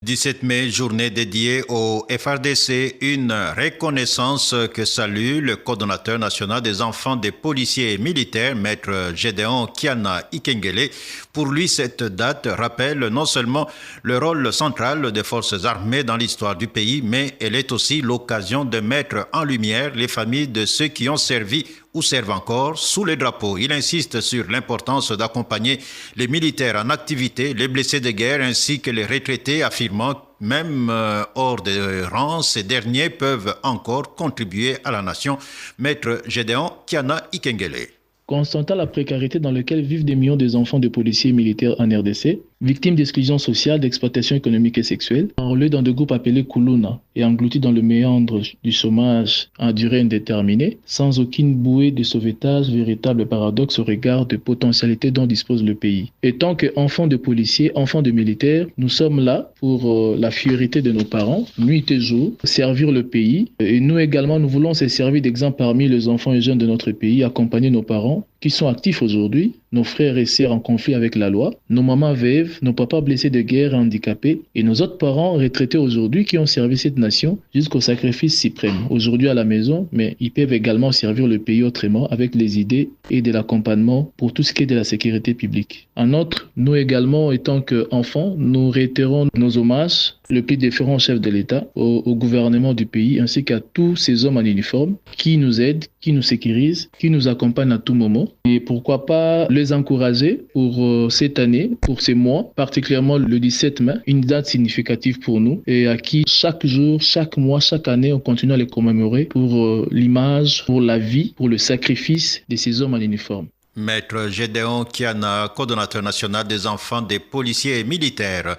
17 mai, journée dédiée au FRDC, une reconnaissance que salue le coordonnateur national des enfants des policiers et militaires, maître Gédéon Kiana Ikengele. Pour lui, cette date rappelle non seulement le rôle central des forces armées dans l'histoire du pays, mais elle est aussi l'occasion de mettre en lumière les familles de ceux qui ont servi ou servent encore sous les drapeaux. Il insiste sur l'importance d'accompagner les militaires en activité, les blessés de guerre ainsi que les retraités, affirmant même hors des rangs, ces derniers peuvent encore contribuer à la nation. Maître Gédéon Kiana Ikengele. Constatant la précarité dans laquelle vivent des millions d'enfants de policiers et militaires en RDC, victimes d'exclusion sociale, d'exploitation économique et sexuelle, enrôlés dans des groupes appelés Kuluna et engloutis dans le méandre du chômage à durée indéterminée, sans aucune bouée de sauvetage, véritable paradoxe au regard des potentialités dont dispose le pays. Et tant qu'enfants de policiers, enfants de militaires, nous sommes là pour la fierté de nos parents, nuit et jour, servir le pays. Et nous également, nous voulons se servir d'exemple parmi les enfants et jeunes de notre pays, accompagner nos parents qui sont actifs aujourd'hui, nos frères et sœurs en conflit avec la loi, nos mamans veuves, nos papas blessés de guerre et handicapés, et nos autres parents retraités aujourd'hui qui ont servi cette nation jusqu'au sacrifice suprême. Aujourd'hui à la maison, mais ils peuvent également servir le pays autrement avec les idées et de l'accompagnement pour tout ce qui est de la sécurité publique. En outre, nous également, étant qu'enfants, nous réitérons nos hommages le plus déférent au chef de l'État, au gouvernement du pays, ainsi qu'à tous ces hommes en uniforme qui nous aident, qui nous sécurisent, qui nous accompagnent à tout moment. Et pourquoi pas les encourager pour cette année, pour ces mois, particulièrement le 17 mai, une date significative pour nous et à qui chaque jour, chaque mois, chaque année, on continue à les commémorer pour l'image, pour la vie, pour le sacrifice de ces hommes en uniforme. Maître Gédéon Kiana, coordonnateur national des enfants des policiers et militaires.